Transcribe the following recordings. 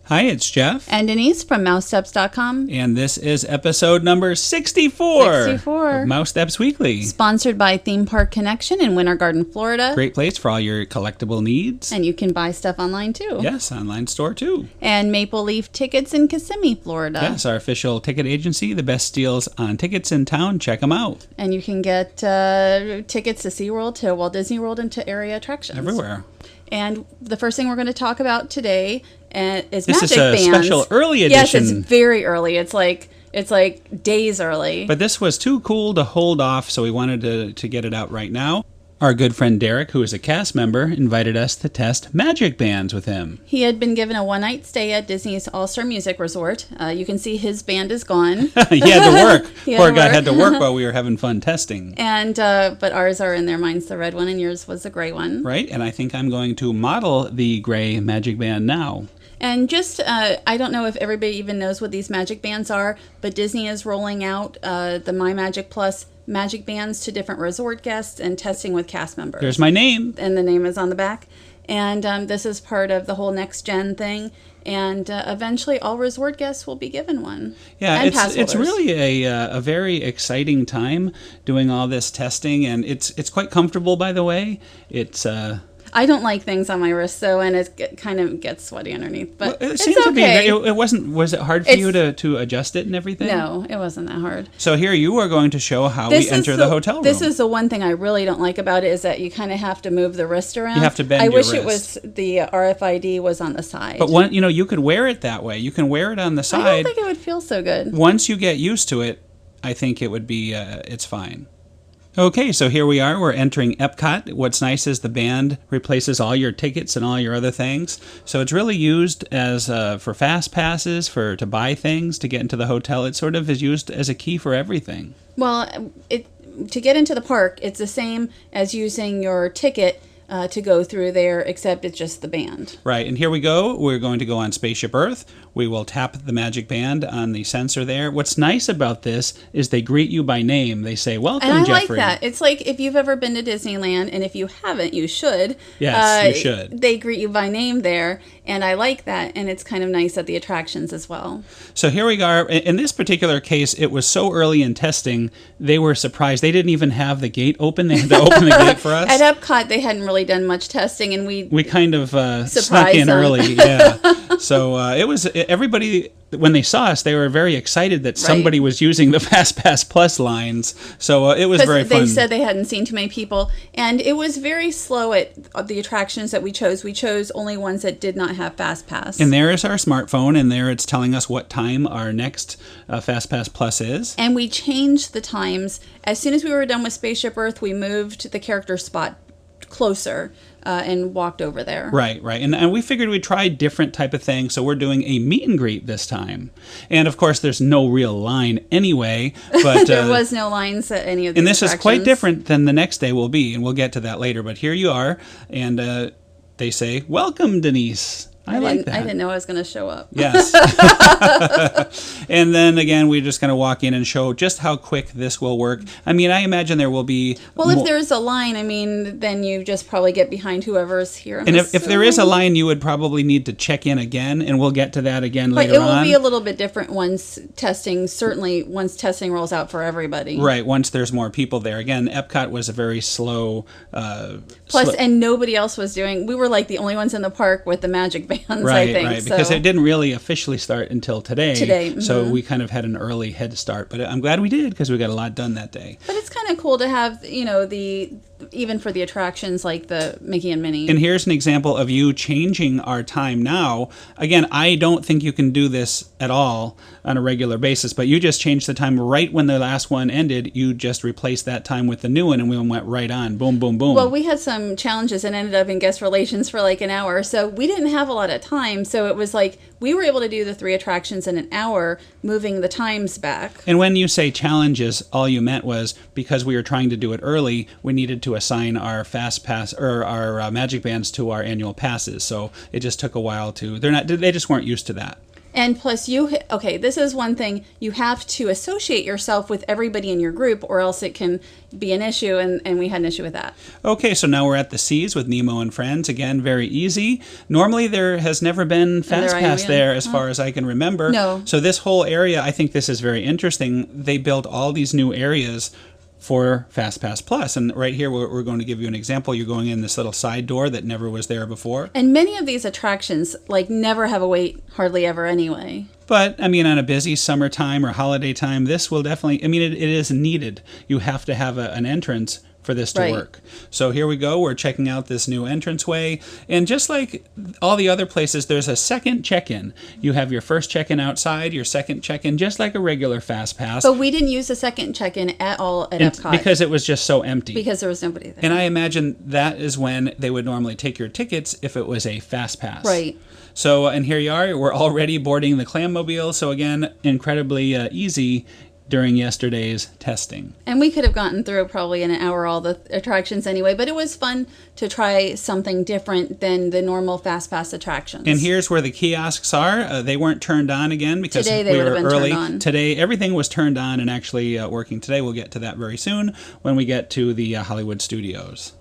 Hi, it's Jeff. And Denise from Mousesteps.com. And this is episode number 64 of Mousesteps Weekly. Sponsored by Theme Park Connection in Winter Garden, Florida. Great place for all your collectible needs. And you can buy stuff online too. Yes, online store too. And Maple Leaf Tickets in Kissimmee, Florida. Yes, our official ticket agency. The best deals on tickets in town. Check them out. And you can get tickets to SeaWorld, to Walt Disney World, and to area attractions. Everywhere. And the first thing we're going to talk about today is this MagicBands. This is a special early edition. Yes, it's very early. It's like days early. But this was too cool to hold off, so we wanted to get it out right now. Our good friend Derek, who is a cast member, invited us to test MagicBands with him. He had been given a one-night stay at Disney's All-Star Music Resort. You can see his band is gone. He had to work. Poor guy had to work while we were having fun testing. And but ours are in there. Mine's the red one, and yours was the gray one. Right, and I think I'm going to model the gray MagicBand now. And just, I don't know if everybody even knows what these MagicBands are, but Disney is rolling out the MyMagic Plus MagicBands to different resort guests and testing with cast members. There's my name. And the name is on the back. And this is part of the whole next gen thing. And eventually all resort guests will be given one. Yeah, it's really a very exciting time doing all this testing. And it's quite comfortable, by the way. It's... I don't like things on my wrist, though, and it kind of gets sweaty underneath. But well, it's okay. It wasn't. Was it hard for you to adjust it and everything? No, it wasn't that hard. So here you are going to show how we enter the hotel room. This is the one thing I really don't like about it, is that you kind of have to move the wrist around. You have to bend your wrist. I wish it was the RFID was on the side. But you could wear it that way. You can wear it on the side. I don't think it would feel so good. Once you get used to it, I think it would be. It's fine. Okay, so here we are. We're entering Epcot. What's nice is the band replaces all your tickets and all your other things. So it's really used as for Fastpasses, to buy things, to get into the hotel. It sort of is used as a key for everything. Well, to get into the park, it's the same as using your ticket to go through there, except it's just the band. Right, and here we go. We're going to go on Spaceship Earth. We will tap the MagicBand on the sensor there. What's nice about this is they greet you by name. They say, "Welcome, and I Jeffrey." like that. It's like if you've ever been to Disneyland, and if you haven't, you should. Yes, you should. They greet you by name there, and I like that, and it's kind of nice at the attractions as well. So here we are. In this particular case, it was so early in testing, they were surprised. They didn't even have the gate open. They had to open the gate for us. At Epcot, they hadn't really done much testing, and we kind of snuck in early. Yeah. So it was everybody. When they saw us, they were very excited that somebody was using the Fastpass Plus lines. So it was very fun. They said they hadn't seen too many people. And it was very slow at the attractions that we chose. We chose only ones that did not have Fastpass. And there is our smartphone, and there it's telling us what time our next Fastpass Plus is. And we changed the times. As soon as we were done with Spaceship Earth, we moved the character spot closer and walked over there. Right. And we figured we'd try different type of things, so we're doing a meet and greet this time. And, of course, there's no real line anyway. But there was no lines at any of these And this attractions. is quite different than the next day will be, and we'll get to that later. But here you are, and they say, "Welcome, Denise." I like that. I didn't know I was going to show up. Yes. And then again, we're just going to walk in and show just how quick this will work. I mean, I imagine there will be... Well, if there's a line, I mean, then you just probably get behind whoever's here. And if there is a line, you would probably need to check in again, and we'll get to that again later on. But it will be a little bit different once testing rolls out for everybody. Right, once there's more people there. Again, Epcot was a very slow... and nobody else was doing... We were like the only ones in the park with the MagicBands, right, I think. Right, because it didn't really officially start until today. Mm-hmm. So we kind of had an early head start. But I'm glad we did, because we got a lot done that day. But it's kind of cool to have, even for the attractions like the Mickey and Minnie. And here's an example of you changing our time now. Again, I don't think you can do this at all on a regular basis, but you just changed the time right when the last one ended. You just replaced that time with the new one, and we went right on. Boom, boom, boom. Well, we had some challenges and ended up in guest relations for like an hour, so we didn't have a lot of time. So it was like we were able to do the 3 attractions in an hour, moving the times back. And when you say challenges, all you meant was because we were trying to do it early, we needed to assign our Fastpass or our MagicBands to our annual passes. So it just took a while to. They just weren't used to that. And plus okay, this is one thing, you have to associate yourself with everybody in your group or else it can be an issue, and we had an issue with that. Okay, so now we're at the Seas with Nemo and Friends. Again, very easy. Normally there has never been Fastpass there as far as I can remember. No. So this whole area, I think this is very interesting. They built all these new areas for Fastpass Plus. And right here, we're going to give you an example. You're going in this little side door that never was there before. And many of these attractions, like, never have a wait, hardly ever anyway. But, I mean, on a busy summertime or holiday time, this will definitely, I mean, it is needed. You have to have an entrance for this to work. So here we go. We're checking out this new entranceway. And just like all the other places, there's a second check-in. You have your first check-in outside, your second check-in, just like a regular Fastpass. But we didn't use the second check-in at all at Epcot. Because it was just so empty. Because there was nobody there. And I imagine that is when they would normally take your tickets if it was a Fastpass. Right. So, and here you are. We're already boarding the Clammobile. So again, incredibly easy during yesterday's testing. And we could have gotten through probably in an hour all the attractions anyway, but it was fun to try something different than the normal Fastpass attractions. And here's where the kiosks are. They weren't turned on again because today they we would were have been early. Turned on. Today everything was turned on and actually working today. We'll get to that very soon when we get to the Hollywood Studios.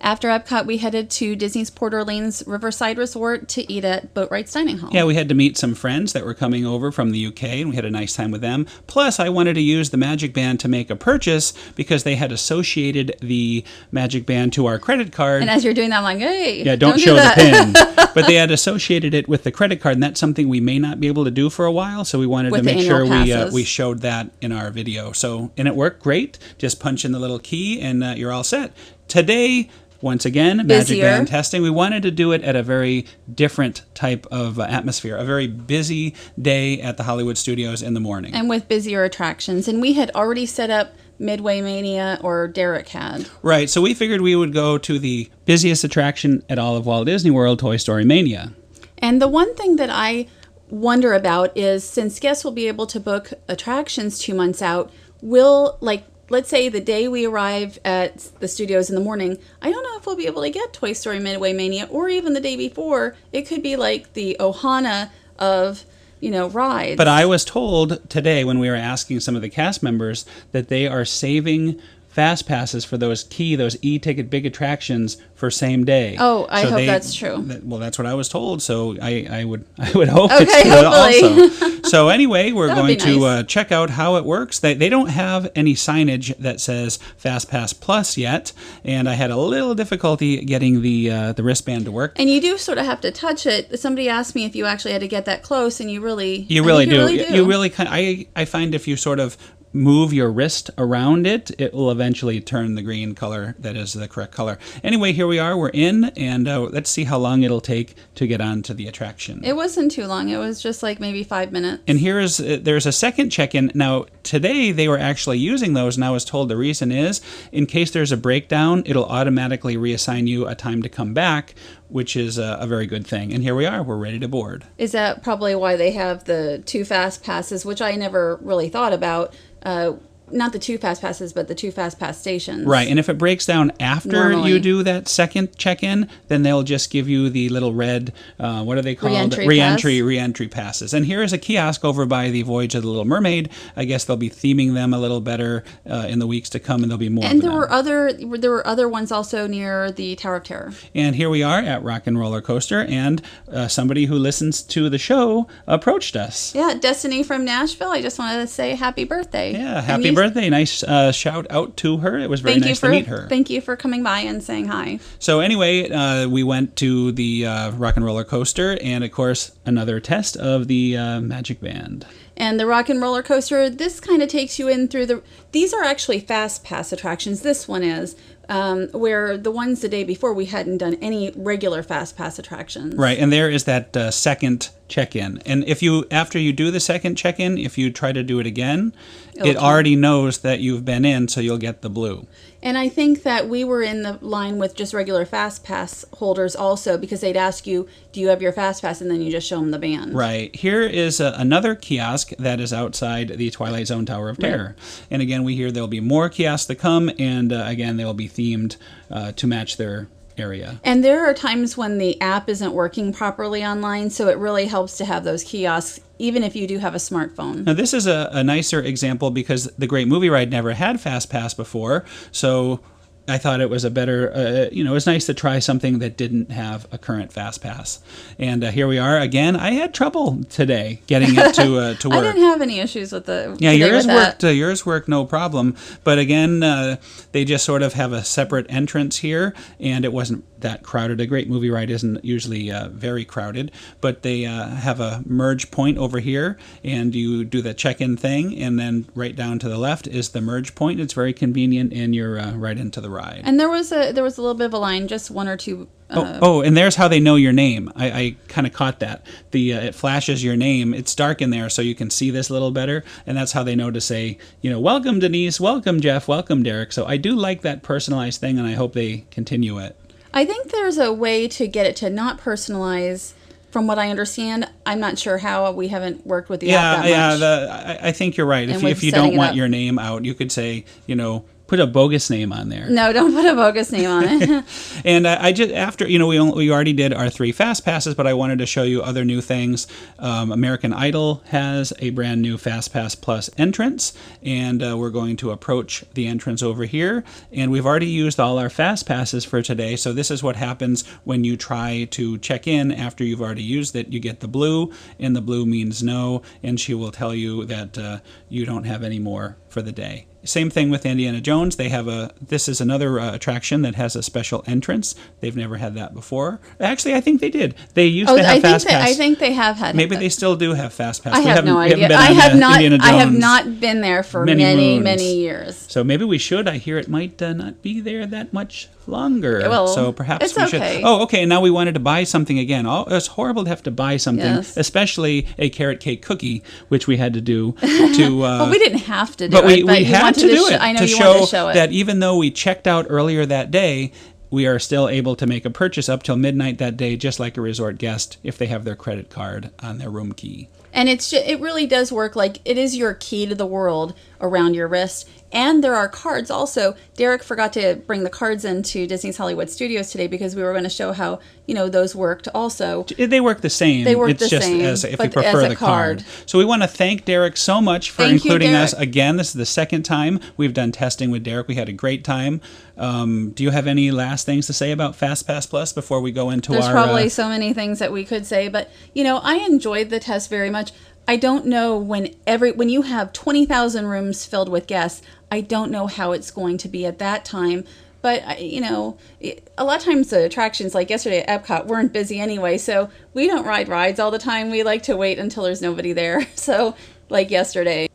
After Epcot, we headed to Disney's Port Orleans Riverside Resort to eat at Boatwright's Dining Hall. Yeah, we had to meet some friends that were coming over from the UK, and we had a nice time with them. Plus, I wanted to use the MagicBand to make a purchase because they had associated the MagicBand to our credit card. And as you're doing that, I'm like, hey, yeah, don't show the pin. But they had associated it with the credit card, and that's something we may not be able to do for a while, so we wanted to make sure we showed that in our video. So, and it worked great. Just punch in the little key, and you're all set. Today, once again, MagicBand testing. We wanted to do it at a very different type of atmosphere, a very busy day at the Hollywood Studios in the morning. And with busier attractions. And we had already set up Midway Mania, or Derek had. Right, so we figured we would go to the busiest attraction at all of Walt Disney World, Toy Story Mania. And the one thing that I wonder about is, since guests will be able to book attractions 2 months out, let's say the day we arrive at the studios in the morning, I don't know if we'll be able to get Toy Story Midway Mania, or even the day before. It could be like the Ohana of, rides. But I was told today when we were asking some of the cast members that they are saving fast passes for those e-ticket big attractions for same day. Oh, I hope that's true. Well, that's what I was told, so I would hope okay, it's true also. So anyway, we're going to check out how it works. They don't have any signage that says Fastpass Plus yet, and I had a little difficulty getting the wristband to work. And you do sort of have to touch it. Somebody asked me if you actually had to get that close, and you really do. I find if you sort of move your wrist around it, it will eventually turn the green color that is the correct color. Anyway, here we are. We're in, and let's see how long it'll take to get onto the attraction. It wasn't too long. It was just like maybe 5 minutes. And there's a second check-in. Now, today they were actually using those, and I was told the reason is, in case there's a breakdown, it'll automatically reassign you a time to come back, which is a very good thing. And here we are. We're ready to board. Is that probably why they have the 2 fast passes, which I never really thought about? Not the 2 fast passes, but the 2 fast pass stations. Right, and if it breaks down after you do that second check-in, then they'll just give you the little red, what are they called? Re-entry passes. And here is a kiosk over by the Voyage of the Little Mermaid. I guess they'll be theming them a little better in the weeks to come, and there'll be more. And there were other ones also near the Tower of Terror. And here we are at Rock and Roller Coaster, and somebody who listens to the show approached us. Yeah, Destiny from Nashville. I just wanted to say happy birthday. Yeah, happy birthday. Nice shout out to her. It was very nice to meet her. Thank you for coming by and saying hi. So anyway, we went to the Rock and Roller Coaster, and of course another test of the MagicBand. And the Rock and Roller Coaster, this kind of takes you in through these are actually fast pass attractions. This one is, where the ones the day before we hadn't done any regular fast pass attractions. Right, and there is that second check-in. And after you do the second check-in, if you try to do it again, it already knows that you've been in, so you'll get the blue. And I think that we were in the line with just regular Fast Pass holders also, because they'd ask you, do you have your Fast Pass? And then you just show them the band. Right. Here is another kiosk that is outside the Twilight Zone Tower of Terror. Right. And again, we hear there'll be more kiosks to come, and again, they will be themed to match their area. And there are times when the app isn't working properly online, so it really helps to have those kiosks, even if you do have a smartphone. Now, this is a nicer example because the Great Movie Ride never had Fastpass before, so I thought it was a better, it was nice to try something that didn't have a current Fastpass. And here we are again. I had trouble today getting it to work. I didn't have any issues with the. Yeah, yours worked. Yours worked no problem. But again, they just sort of have a separate entrance here, and it wasn't that crowded. A Great Movie Ride isn't usually very crowded, but they have a merge point over here, and you do the check-in thing, and then right down to the left is the merge point. It's very convenient, and you're right into the ride. And there was a little bit of a line, just one or two. And there's how they know your name. I kind of caught that. It flashes your name. It's dark in there, so you can see this a little better, and that's how they know to say, welcome Denise, welcome Jeff, welcome Derek. So I do like that personalized thing, and I hope they continue it. I think there's a way to get it to not personalize. From what I understand, I'm not sure how. We haven't worked with the app that much. I think you're right. If you don't want your name out, you could say, put a bogus name on there. No, don't put a bogus name on it. And I just, after, we already did our 3 Fast Passes, but I wanted to show you other new things. American Idol has a brand new Fast Pass Plus entrance, and we're going to approach the entrance over here. And we've already used all our Fast Passes for today, so this is what happens when you try to check in after you've already used it. You get the blue, and the blue means no, and she will tell you that you don't have any more for the day. Same thing with Indiana Jones. This is another attraction that has a special entrance. They've never had that before. Actually, I think they did. They used to have Fast Pass. I think they have had. Maybe they still do have Fast Pass. I have no idea. I have not been there for many years. So maybe we should. I hear it might not be there that much longer. Well, so perhaps we okay. should. Oh, okay. Now we wanted to buy something again. Oh, it's horrible to have to buy something, especially a carrot cake cookie, which we had to do. Well, we didn't have to do it. But we had to do it. I know to you wanted to show it. That even though we checked out earlier that day, we are still able to make a purchase up till midnight that day, just like a resort guest, if they have their credit card on their room key. And it really does work like it is your key to the world around your wrist. And there are cards also. Derek forgot to bring the cards into Disney's Hollywood Studios today because we were going to show how, those worked also. They work the same. It's just as if you prefer the card. So we want to thank Derek so much for including us again. This is the second time we've done testing with Derek. We had a great time. Do you have any last things to say about FastPass Plus before we go into There's probably so many things that we could say, but I enjoyed the test very much. I don't know when you have 20,000 rooms filled with guests, I don't know how it's going to be at that time. But, a lot of times the attractions, like yesterday at Epcot, weren't busy anyway. So we don't ride rides all the time. We like to wait until there's nobody there. So, like yesterday.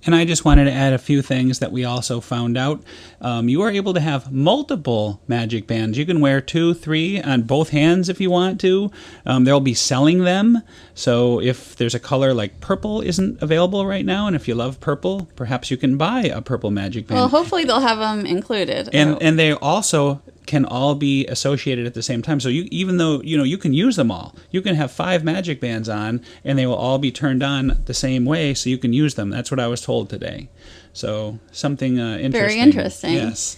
And I just wanted to add a few things that we also found out. You are able to have multiple Magic Bands. You can wear 2, 3 on both hands if you want to. They'll be selling them. So if there's a color like purple isn't available right now, and if you love purple, perhaps you can buy a purple Magic Band. Well, hopefully they'll have them included. And they also can all be associated at the same time. So even though you can use them all, you can have 5 Magic Bands on, and they will all be turned on the same way, so you can use them. That's what I was told today. So something interesting. Very interesting. Yes.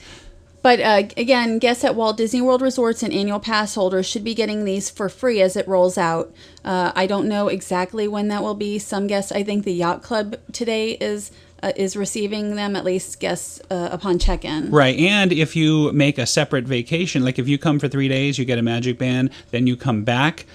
But again, guests at Walt Disney World Resorts and annual pass holders should be getting these for free as it rolls out. I don't know exactly when that will be. Some guests, I think the Yacht Club today is receiving them, at least guests upon check-in. Right, and if you make a separate vacation, like if you come for 3 days, you get a Magic Band, then you come back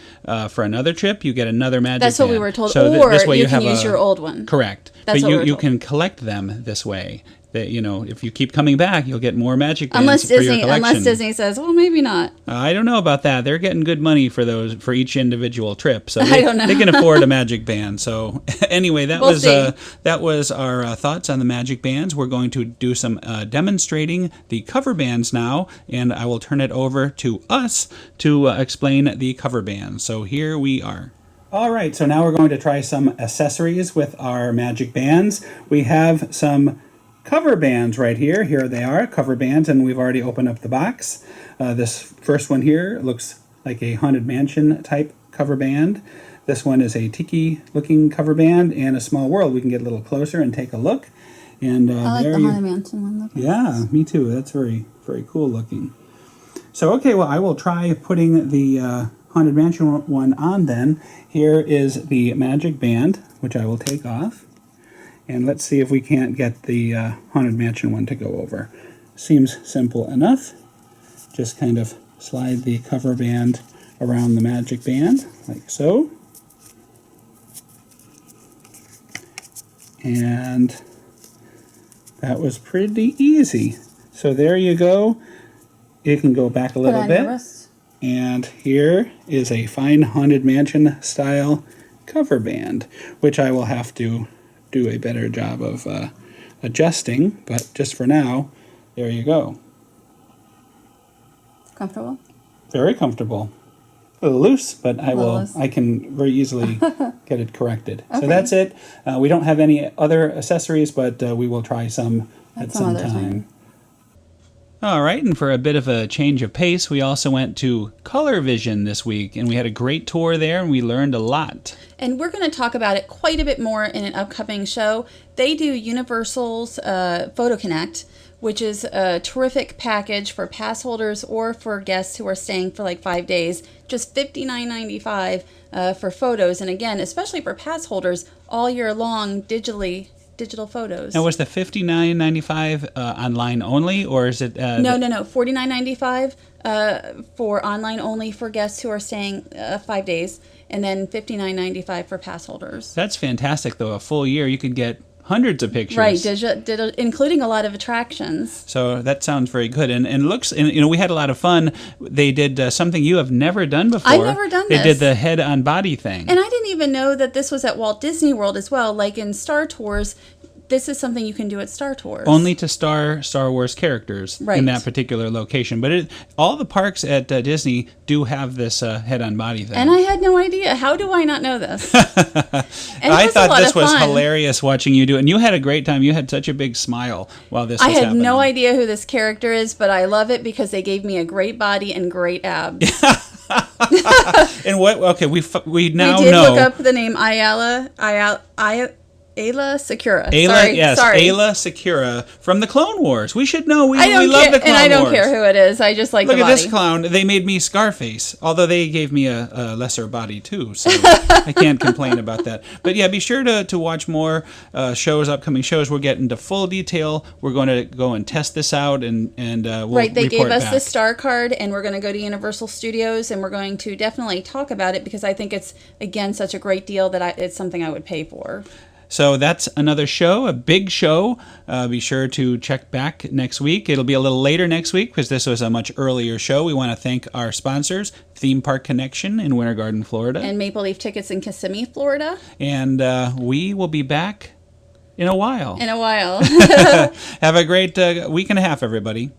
for another trip, you get another Magic Band. That's what we were told, so or this way you can use your old one. Correct. That's but what you can collect them this way. That if you keep coming back, you'll get more Magic Bands for your collection. Unless Disney says, well, maybe not. I don't know about that. They're getting good money for each individual trip, so I don't know. They can afford a Magic Band. So anyway, that was our thoughts on the Magic Bands. We're going to do some demonstrating the cover bands now, and I will turn it over to us to explain the cover bands. So here we are. All right, so now we're going to try some accessories with our Magic Bands. We have some cover bands right here. Here they are, cover bands, and we've already opened up the box. This first one here looks like a Haunted Mansion type cover band. This one is a Tiki looking cover band, and a Small World. We can get a little closer and take a look. And I like the Haunted Mansion one. Yeah, me too. That's very, very cool looking. So, okay, well, I will try putting the Haunted Mansion one on then. Here is the Magic Band, which I will take off. And let's see if we can't get the Haunted Mansion one to go over. Seems simple enough. Just kind of slide the cover band around the Magic Band, like so. And that was pretty easy. So there you go. It can go back a little bit. And here is a fine Haunted Mansion style cover band, which I will have to do a better job of adjusting, but just for now, there you go. Comfortable? Very comfortable. A little loose, but I can very easily get it corrected. Okay. So that's it. We don't have any other accessories, but we will try some at some time. All right, and for a bit of a change of pace, we also went to Colorvision this week, and we had a great tour there, and we learned a lot. And we're going to talk about it quite a bit more in an upcoming show. They do Universal's Photo Connect, which is a terrific package for pass holders or for guests who are staying for like 5 days. Just $59.95 for photos, and again, especially for pass holders, all year long, digital photos. Now, was the $59.95 online only, or is it? No. $49.95 for online only for guests who are staying 5 days, and then $59.95 for pass holders. That's fantastic, though. A full year, you could get hundreds of pictures. Right, including a lot of attractions. So that sounds very good, and looks. And we had a lot of fun. They did something you have never done before. I've never done this. They did the head on body thing, and I didn't even know that this was at Walt Disney World as well. Like in Star Tours, this is something you can do at Star Tours. Only to Star Wars characters in that particular location. But all the parks at Disney do have this head-on-body thing. And I had no idea. How do I not know this? I thought this was hilarious watching you do it. And you had a great time. You had such a big smile while this was happening. I had no idea who this character is, but I love it because they gave me a great body and great abs. And what? Okay, we now know. We did look up the name Ayla Secura. Ayla Secura from the Clone Wars. We should know. We love the Clone Wars. And I don't care who it is. I just like the body. Look at this clown. They made me Scarface, although they gave me a lesser body too, so I can't complain about that. But yeah, be sure to watch more upcoming shows. We'll get into full detail. We're going to go and test this out, and we'll Right, they gave us back. the star card, and we're going to go to Universal Studios, and we're going to definitely talk about it because I think it's, again, such a great deal that it's something I would pay for. So that's another show, a big show. Be sure to check back next week. It'll be a little later next week because this was a much earlier show. We want to thank our sponsors, Theme Park Connection in Winter Garden, Florida. And Maple Leaf Tickets in Kissimmee, Florida. And we will be back in a while. Have a great week and a half, everybody.